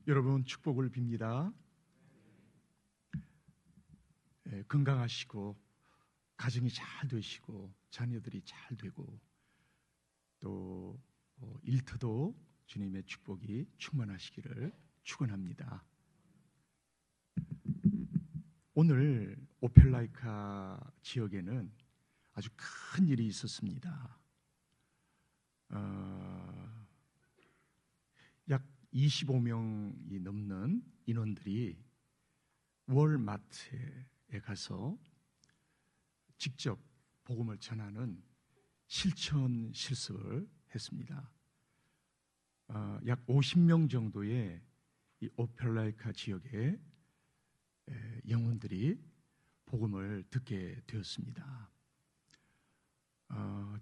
여러분 축복을 빕니다. 건강하시고 가정이 잘 되시고 자녀들이 잘 되고 또 일터도 주님의 축복이 충만하시기를 축원합니다. 오늘 오펠라이카 지역에는 아주 큰 일이 있었습니다. 약 25명이 넘는 인원들이 월마트에 가서 직접 복음을 전하는 실천 실습을 했습니다. 약 50명 정도의 이 오펠라이카 지역의 영혼들이 복음을 듣게 되었습니다.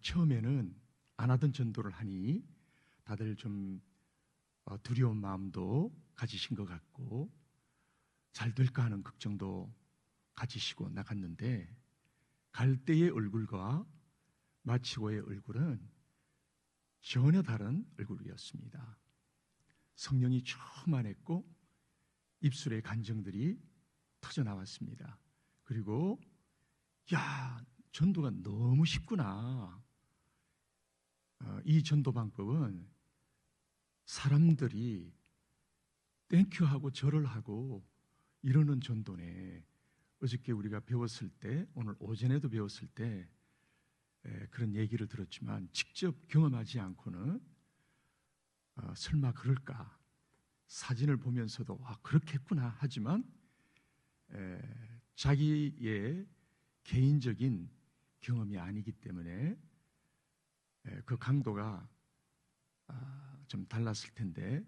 처음에는 안 하던 전도를 하니 다들 좀 두려운 마음도 가지신 것 같고 잘 될까 하는 걱정도 가지시고 나갔는데 갈 때의 얼굴과 마치고의 얼굴은 전혀 다른 얼굴이었습니다. 성령이 충만했고 입술의 간정들이 터져 나왔습니다. 그리고 야, 전도가 너무 쉽구나. 이 전도 방법은 사람들이 땡큐하고 절을 하고 이러는 전도네. 어저께 우리가 배웠을 때, 오늘 오전에도 배웠을 때 그런 얘기를 들었지만 직접 경험하지 않고는 설마 그럴까? 사진을 보면서도 그렇겠구나 하지만 자기의 개인적인 경험이 아니기 때문에 그 강도가 좀 달랐을 텐데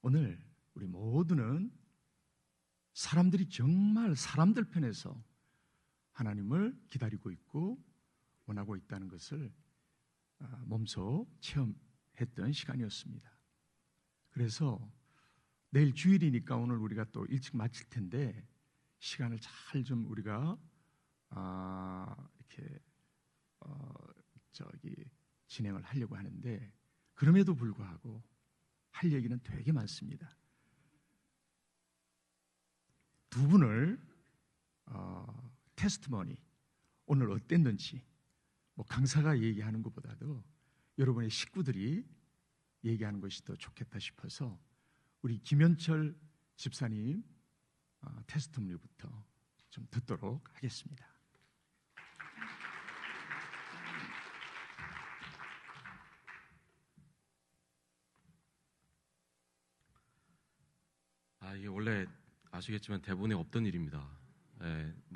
오늘 우리 모두는 사람들이 정말 사람들 편에서 하나님을 기다리고 있고 원하고 있다는 것을 몸소 체험했던 시간이었습니다. 그래서 내일 주일이니까 오늘 우리가 또 일찍 마칠 텐데 시간을 잘 좀 우리가 이렇게 진행을 하려고 하는데 그럼에도 불구하고 할 얘기는 되게 많습니다. 두 분을 테스트머니 오늘 어땠는지 뭐 강사가 얘기하는 것보다도 여러분의 식구들이 얘기하는 것이 더 좋겠다 싶어서 우리 김현철 집사님 테스트머니부터 좀 듣도록 하겠습니다. 이게 원래 아시겠지만 대본에 없던 일입니다.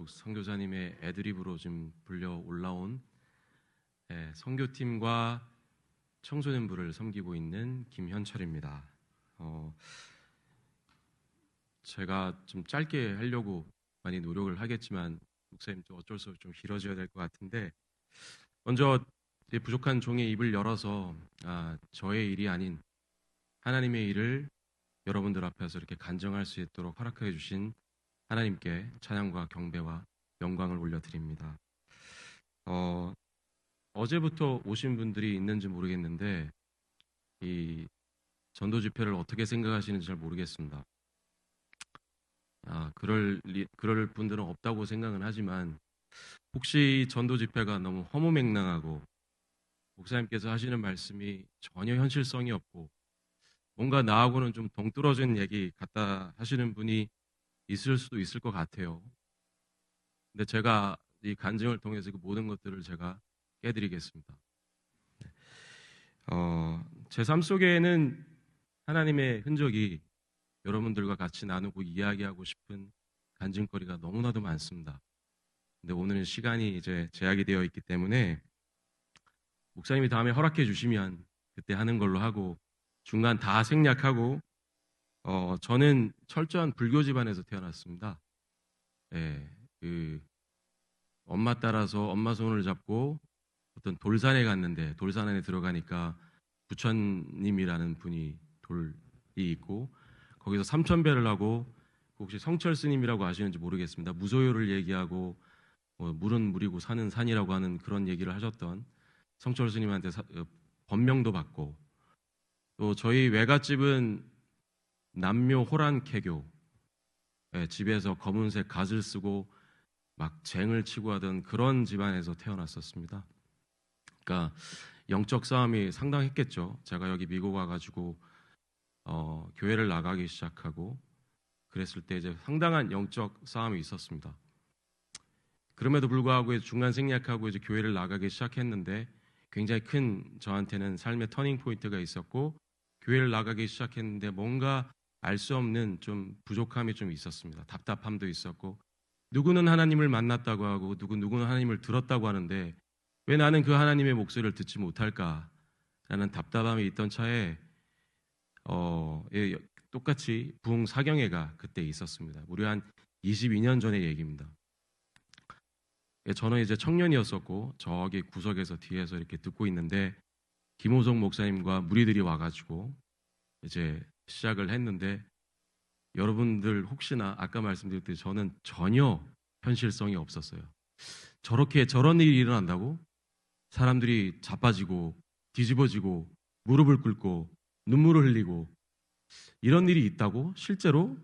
선교사님의 애드립으로 지금 불려 올라온 선교팀과 청소년부를 섬기고 있는 김현철입니다. 제가 좀 짧게 하려고 많이 노력을 하겠지만 목사님 또 어쩔 수 없이 좀 길어져야 될 것 같은데 먼저 부족한 종의 입을 열어서 저의 일이 아닌 하나님의 일을 여러분들 앞에서 이렇게 간증할 수 있도록 허락해 주신 하나님께 찬양과 경배와 영광을 올려드립니다. 어제부터 오신 분들이 있는지 모르겠는데 이 전도 집회를 어떻게 생각하시는지 잘 모르겠습니다. 그럴 분들은 없다고 생각은 하지만 혹시 전도 집회가 너무 허무맹랑하고 목사님께서 하시는 말씀이 전혀 현실성이 없고 뭔가 나하고는 좀 동떨어진 얘기 같다 하시는 분이 있을 수도 있을 것 같아요. 근데 제가 이 간증을 통해서 그 모든 것들을 제가 깨드리겠습니다. 제 삶 속에는 하나님의 흔적이 여러분들과 같이 나누고 이야기하고 싶은 간증거리가 너무나도 많습니다. 근데 오늘은 시간이 이제 제약이 되어 있기 때문에 목사님이 다음에 허락해 주시면 그때 하는 걸로 하고 중간 다 생략하고 저는 철저한 불교 집안에서 태어났습니다. 엄마 따라서 엄마 손을 잡고 어떤 돌산에 갔는데 돌산 안에 들어가니까 부처님이라는 분이 돌이 있고 거기서 삼천배를 하고 혹시 성철 스님이라고 아시는지 모르겠습니다. 무소유를 얘기하고 물은 물이고 산은 산이라고 하는 그런 얘기를 하셨던 성철 스님한테 법명도 받고 또 저희 외갓집은 남묘 호란캐교, 집에서 검은색 갓을 쓰고 막 쟁을 치고 하던 그런 집안에서 태어났었습니다. 그러니까 영적 싸움이 상당했겠죠. 제가 여기 미국 와가지고 교회를 나가기 시작하고 그랬을 때 이제 상당한 영적 싸움이 있었습니다. 그럼에도 불구하고 중간 생략하고 이제 교회를 나가기 시작했는데 굉장히 큰 저한테는 삶의 터닝 포인트가 있었고 교회를 나가기 시작했는데 뭔가 알 수 없는 좀 부족함이 좀 있었습니다. 답답함도 있었고 누구는 하나님을 만났다고 하고 누구는 하나님을 들었다고 하는데 왜 나는 그 하나님의 목소리를 듣지 못할까라는 답답함이 있던 차에 똑같이 부흥 사경회가 그때 있었습니다. 무려 한 22년 전의 얘기입니다. 저는 이제 청년이었었고 저기 구석에서 뒤에서 이렇게 듣고 있는데 김호성 목사님과 무리들이 와가지고 이제 시작을 했는데 여러분들 혹시나 아까 말씀드렸듯이 저는 전혀 현실성이 없었어요. 저런 일이 일어난다고? 사람들이 자빠지고 뒤집어지고 무릎을 꿇고 눈물을 흘리고 이런 일이 있다고? 실제로?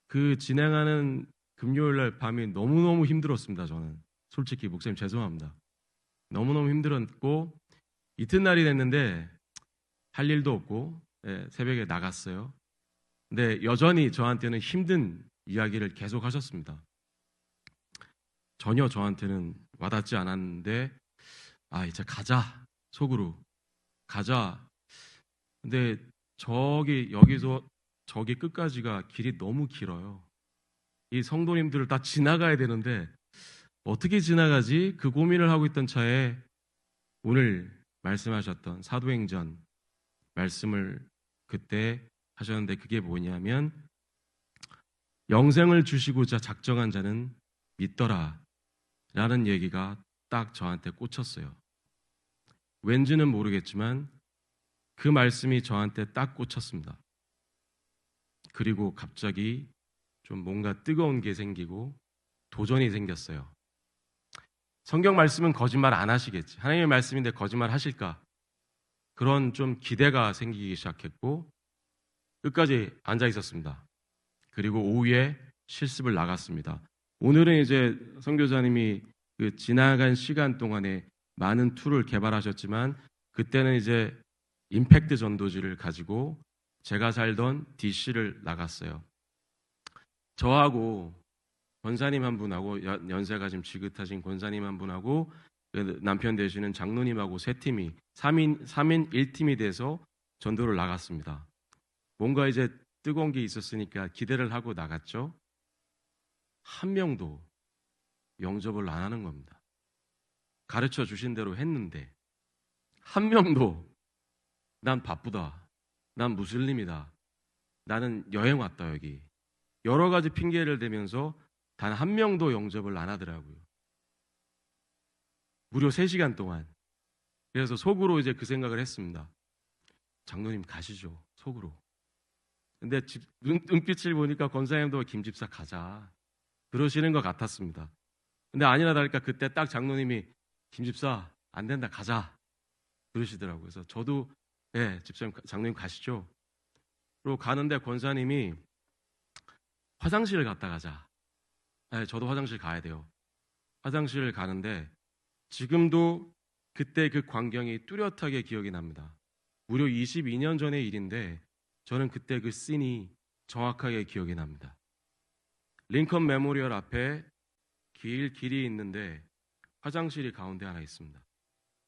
그 진행하는 금요일 날 밤이 너무너무 힘들었습니다. 저는 솔직히 목사님 죄송합니다. 너무너무 힘들었고 이튿날이 됐는데 할 일도 없고 새벽에 나갔어요. 근데 여전히 저한테는 힘든 이야기를 계속 하셨습니다. 전혀 저한테는 와닿지 않았는데 이제 가자. 속으로 가자. 근데 여기서 저기 끝까지가 길이 너무 길어요. 이 성도님들을 다 지나가야 되는데 어떻게 지나가지? 그 고민을 하고 있던 차에 오늘 말씀하셨던 사도행전 말씀을 그때 하셨는데 그게 뭐냐면 영생을 주시고자 작정한 자는 믿더라 라는 얘기가 딱 저한테 꽂혔어요. 왠지는 모르겠지만 그 말씀이 저한테 딱 꽂혔습니다. 그리고 갑자기 좀 뭔가 뜨거운 게 생기고 도전이 생겼어요. 성경 말씀은 거짓말 안 하시겠지. 하나님의 말씀인데 거짓말 하실까? 그런 좀 기대가 생기기 시작했고 끝까지 앉아 있었습니다. 그리고 오후에 실습을 나갔습니다. 오늘은 이제 선교사님이 그 지나간 시간 동안에 많은 툴을 개발하셨지만 그때는 이제 임팩트 전도지를 가지고 제가 살던 DC를 나갔어요. 저하고 권사님 한 분하고 연세가 지금 지긋하신 권사님 한 분하고 남편 되시는 장로님하고 세 팀이 3인 1팀이 돼서 전도를 나갔습니다. 뭔가 이제 뜨거운 게 있었으니까 기대를 하고 나갔죠. 한 명도 영접을 안 하는 겁니다. 가르쳐 주신 대로 했는데 한 명도 난 바쁘다. 난 무슬림이다. 나는 여행 왔다 여기. 여러 가지 핑계를 대면서 단 한 명도 영접을 안 하더라고요. 무려 3시간 동안. 그래서 속으로 이제 그 생각을 했습니다. 장로님 가시죠. 속으로. 근데 눈빛을 보니까 권사님도 김집사 가자. 그러시는 것 같았습니다. 근데 아니나 다를까 그때 딱 장로님이 김집사 안 된다 가자. 그러시더라고요. 그래서 저도 집사님 장로님 가시죠. 그리고 가는데 권사님이 화장실을 갔다 가자. 저도 화장실 가야 돼요. 화장실을 가는데 지금도 그때 그 광경이 뚜렷하게 기억이 납니다. 무려 22년 전의 일인데 저는 그때 그 씬이 정확하게 기억이 납니다. 링컨 메모리얼 앞에 길이 있는데 화장실이 가운데 하나 있습니다.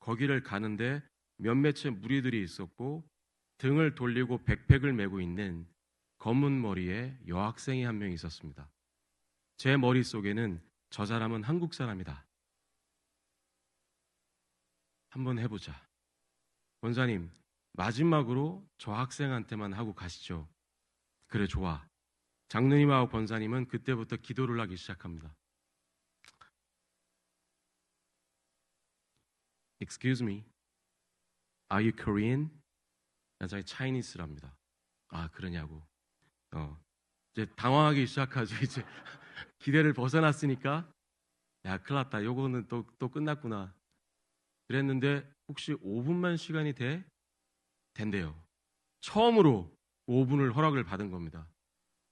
거기를 가는데 몇몇의 무리들이 있었고 등을 돌리고 백팩을 메고 있는 검은 머리의 여학생이 한 명 있었습니다. 제 머릿속에는 저 사람은 한국 사람이다. 한번 해보자. 권사님, 마지막으로 저 학생한테만 하고 가시죠. 그래, 좋아. 장로님하고 권사님은 그때부터 기도를 하기 시작합니다. Excuse me, are you Korean? 나중에 차이니스랍니다. 아, 그러냐고. 이제 당황하기 시작하죠. 이제 기대를 벗어났으니까 야, 큰일 났다. 요거는 또 끝났구나. 그랬는데 혹시 5분만 시간이 된대요. 처음으로 5분을 허락을 받은 겁니다.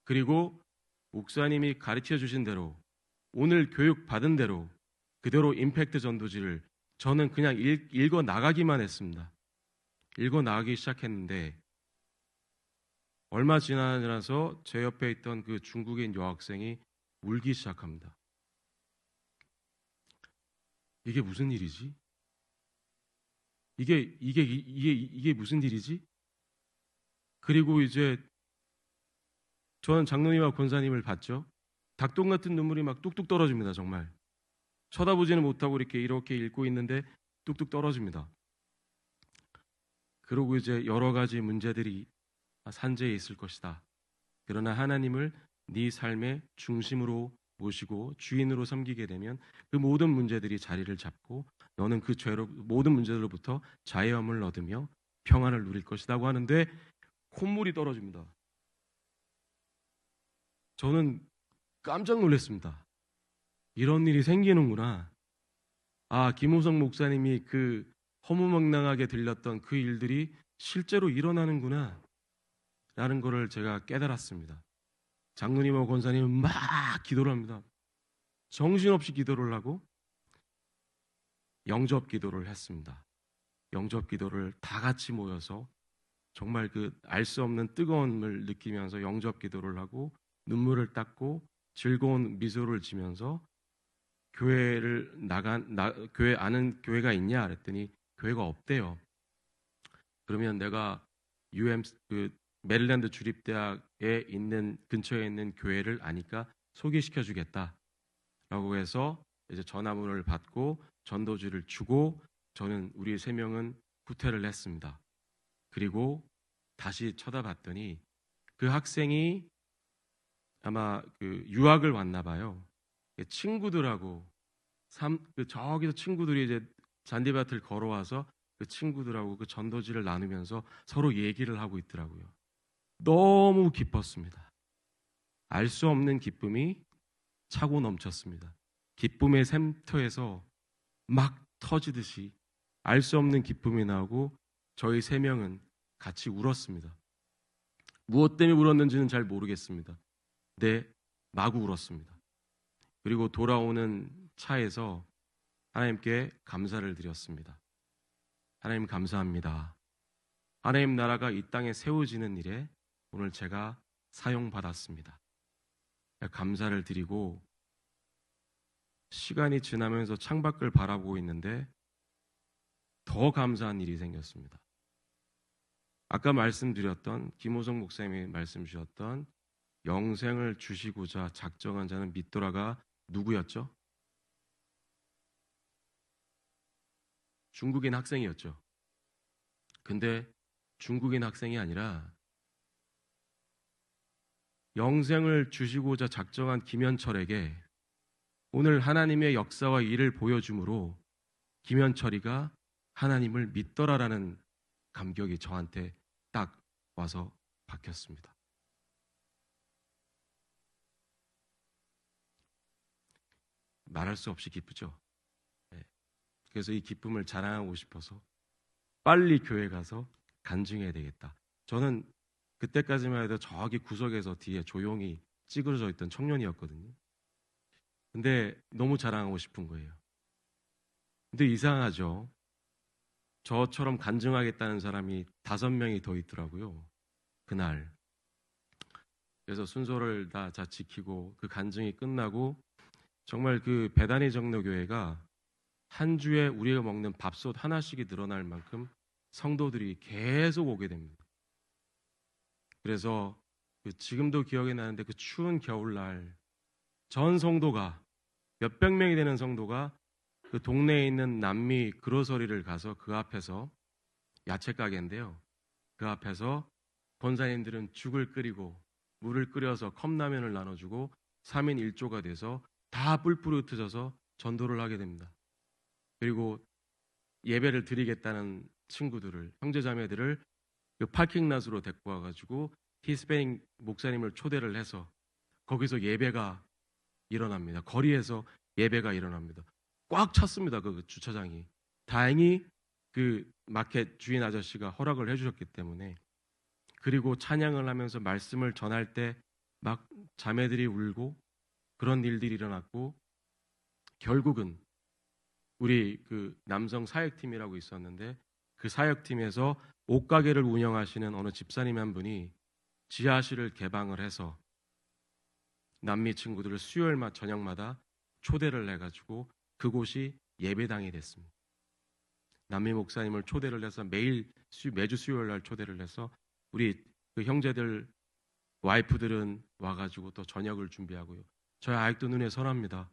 그리고 목사님이 가르쳐 주신 대로 오늘 교육 받은 대로 그대로 임팩트 전도지를 저는 그냥 읽어 나가기만 했습니다. 읽어 나가기 시작했는데 얼마 지나서 제 옆에 있던 그 중국인 여학생이 울기 시작합니다. 이게 무슨 일이지? 이게 무슨 일이지? 그리고 이제 저는 장로님과 권사님을 봤죠. 닭똥 같은 눈물이 막 뚝뚝 떨어집니다. 정말 쳐다보지는 못하고 이렇게 읽고 있는데 뚝뚝 떨어집니다. 그리고 이제 여러 가지 문제들이 산재해 있을 것이다. 그러나 하나님을 네 삶의 중심으로 모시고 주인으로 섬기게 되면 그 모든 문제들이 자리를 잡고 너는 그 모든 문제들로부터 자유함을 얻으며 평안을 누릴 것이라고 하는데 콧물이 떨어집니다. 저는 깜짝 놀랐습니다. 이런 일이 생기는구나. 김호성 목사님이 그 허무맹랑하게 들렸던 그 일들이 실제로 일어나는구나 라는 것을 제가 깨달았습니다. 장로님과 권사님은 막 기도를 합니다. 정신없이 기도를 하고 영접 기도를 했습니다. 영접 기도를 다 같이 모여서 정말 그 알 수 없는 뜨거움을 느끼면서 영접 기도를 하고 눈물을 닦고 즐거운 미소를 지면서 교회 아는 교회가 있냐 그랬더니 교회가 없대요. 그러면 내가 메릴랜드 주립대학에 있는 근처에 있는 교회를 아니까 소개시켜 주겠다라고 해서 이제 전화문을 받고 전도지를 주고 저는 우리 3명은 후퇴를 했습니다. 그리고 다시 쳐다봤더니 그 학생이 아마 그 유학을 왔나 봐요. 친구들하고 저기서 친구들이 이제 잔디밭을 걸어와서 그 친구들하고 그 전도지를 나누면서 서로 얘기를 하고 있더라고요. 너무 기뻤습니다. 알 수 없는 기쁨이 차고 넘쳤습니다. 기쁨의 샘터에서 막 터지듯이 알 수 없는 기쁨이 나오고 저희 3명은 같이 울었습니다. 무엇 때문에 울었는지는 잘 모르겠습니다. 네, 마구 울었습니다. 그리고 돌아오는 차에서 하나님께 감사를 드렸습니다. 하나님 감사합니다. 하나님 나라가 이 땅에 세워지는 일에 오늘 제가 사용받았습니다. 감사를 드리고 시간이 지나면서 창밖을 바라보고 있는데 더 감사한 일이 생겼습니다. 아까 말씀드렸던 김호성 목사님이 말씀 주셨던 영생을 주시고자 작정한 자는 믿더라가 누구였죠? 중국인 학생이었죠. 근데 중국인 학생이 아니라 영생을 주시고자 작정한 김현철에게 오늘 하나님의 역사와 일을 보여줌으로 김현철이가 하나님을 믿더라라는 감격이 저한테 딱 와서 박혔습니다. 말할 수 없이 기쁘죠. 그래서 이 기쁨을 자랑하고 싶어서 빨리 교회 가서 간증해야 되겠다. 저는 그때까지만 해도 저기 구석에서 뒤에 조용히 찌그러져 있던 청년이었거든요. 근데 너무 자랑하고 싶은 거예요. 근데 이상하죠. 저처럼 간증하겠다는 사람이 5명이 더 있더라고요. 그날. 그래서 순서를 다 지키고 그 간증이 끝나고 정말 그 베다니 장로교회가 한 주에 우리가 먹는 밥솥 하나씩이 늘어날 만큼 성도들이 계속 오게 됩니다. 그래서 지금도 기억이 나는데 그 추운 겨울날 전 성도가 몇백 명이 되는 성도가 그 동네에 있는 남미 그로서리를 가서 그 앞에서 야채 가게인데요. 그 앞에서 권사님들은 죽을 끓이고 물을 끓여서 컵라면을 나눠주고 3인 1조가 돼서 다 뿔뿔이 흩어져서 전도를 하게 됩니다. 그리고 예배를 드리겠다는 친구들을, 형제자매들을 그 파킹랏으로 데리고 와가지고 히스패닉 목사님을 초대를 해서 거기서 예배가 일어납니다. 거리에서 예배가 일어납니다. 꽉 찼습니다. 그 주차장이. 다행히 그 마켓 주인 아저씨가 허락을 해주셨기 때문에 그리고 찬양을 하면서 말씀을 전할 때 막 자매들이 울고 그런 일들이 일어났고, 결국은 우리 그 남성 사역팀이라고 있었는데 그 사역팀에서 옷가게를 운영하시는 어느 집사님 한 분이 지하실을 개방을 해서 남미 친구들을 수요일 저녁마다 초대를 해가지고 그곳이 예배당이 됐습니다. 남미 목사님을 초대를 해서 매주 수요일 날 초대를 해서 우리 그 형제들 와이프들은 와가지고 또 저녁을 준비하고요. 저희 아직도 눈에 선합니다.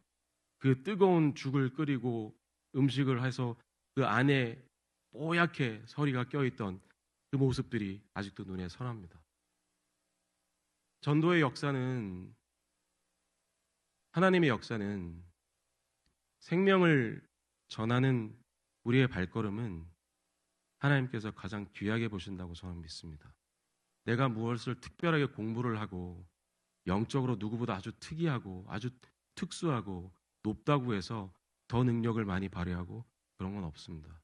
그 뜨거운 죽을 끓이고 음식을 해서 그 안에 뽀얗게 서리가 껴있던 그 모습들이 아직도 눈에 선합니다. 전도의 역사는, 하나님의 역사는, 생명을 전하는 우리의 발걸음은 하나님께서 가장 귀하게 보신다고 저는 믿습니다. 내가 무엇을 특별하게 공부를 하고 영적으로 누구보다 아주 특이하고 아주 특수하고 높다고 해서 더 능력을 많이 발휘하고 그런 건 없습니다.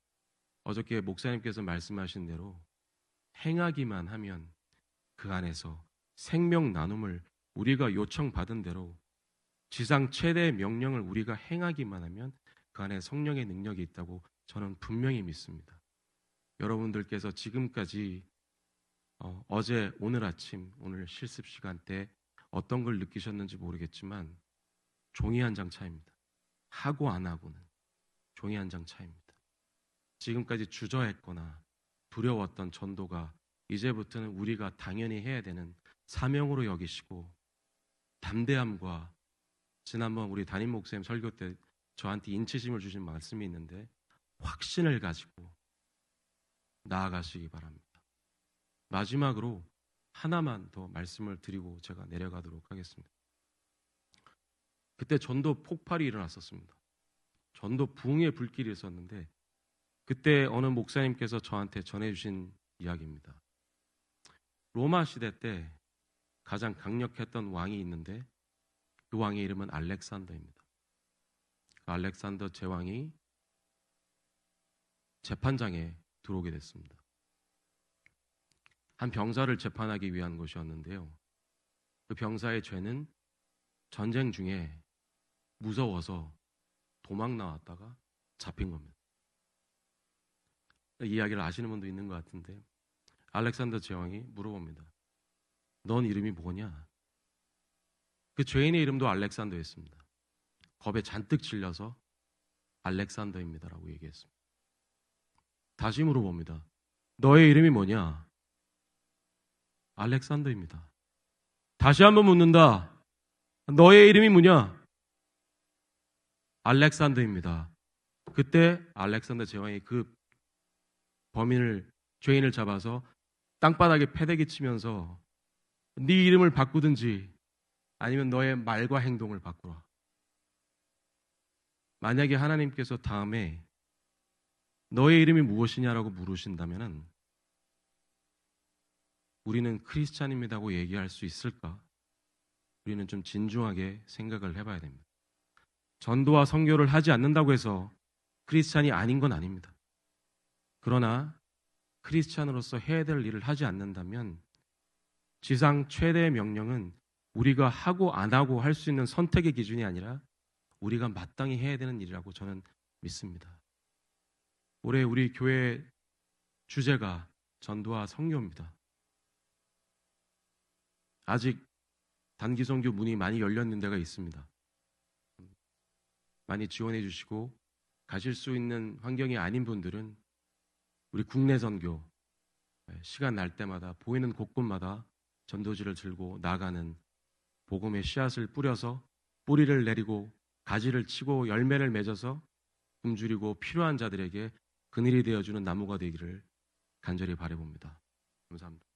어저께 목사님께서 말씀하신 대로 행하기만 하면 그 안에서 생명 나눔을 우리가 요청받은 대로 지상 최대의 명령을 우리가 행하기만 하면 그 안에 성령의 능력이 있다고 저는 분명히 믿습니다. 여러분들께서 지금까지 어제, 오늘 아침, 오늘 실습 시간 때 어떤 걸 느끼셨는지 모르겠지만 종이 한 장 차이입니다. 하고 안 하고는 종이 한 장 차이입니다. 지금까지 주저했거나 두려웠던 전도가 이제부터는 우리가 당연히 해야 되는 사명으로 여기시고, 담대함과, 지난번 우리 담임 목사님 설교 때 저한테 인치심을 주신 말씀이 있는데 확신을 가지고 나아가시기 바랍니다. 마지막으로 하나만 더 말씀을 드리고 제가 내려가도록 하겠습니다. 그때 전도 폭발이 일어났었습니다. 전도 부흥의 불길이 있었는데 그때 어느 목사님께서 저한테 전해주신 이야기입니다. 로마 시대 때 가장 강력했던 왕이 있는데 그 왕의 이름은 알렉산더입니다. 그 알렉산더 제왕이 재판장에 들어오게 됐습니다. 한 병사를 재판하기 위한 것이었는데요. 그 병사의 죄는 전쟁 중에 무서워서 도망 나왔다가 잡힌 겁니다. 이 이야기를 아시는 분도 있는 것 같은데 알렉산더 제왕이 물어봅니다. 넌 이름이 뭐냐? 그 죄인의 이름도 알렉산더였습니다. 겁에 잔뜩 질려서 알렉산더입니다라고 얘기했습니다. 다시 물어봅니다. 너의 이름이 뭐냐? 알렉산더입니다. 다시 한번 묻는다. 너의 이름이 뭐냐? 알렉산더입니다. 그때 알렉산더 제왕이 그 죄인을 잡아서 땅바닥에 패대기 치면서 네 이름을 바꾸든지 아니면 너의 말과 행동을 바꾸라. 만약에 하나님께서 다음에 너의 이름이 무엇이냐라고 물으신다면 우리는 크리스찬입니다고 얘기할 수 있을까? 우리는 좀 진중하게 생각을 해봐야 됩니다. 전도와 선교를 하지 않는다고 해서 크리스찬이 아닌 건 아닙니다. 그러나 크리스찬으로서 해야 될 일을 하지 않는다면 지상 최대의 명령은 우리가 하고 안 하고 할 수 있는 선택의 기준이 아니라 우리가 마땅히 해야 되는 일이라고 저는 믿습니다. 올해 우리 교회 주제가 전도와 선교입니다. 아직 단기 선교 문이 많이 열렸는 데가 있습니다. 많이 지원해 주시고 가실 수 있는 환경이 아닌 분들은 우리 국내 선교 시간 날 때마다 보이는 곳곳마다 전도지를 들고 나가는 복음의 씨앗을 뿌려서 뿌리를 내리고 가지를 치고 열매를 맺어서 굶주리고 필요한 자들에게 그늘이 되어주는 나무가 되기를 간절히 바라봅니다. 감사합니다.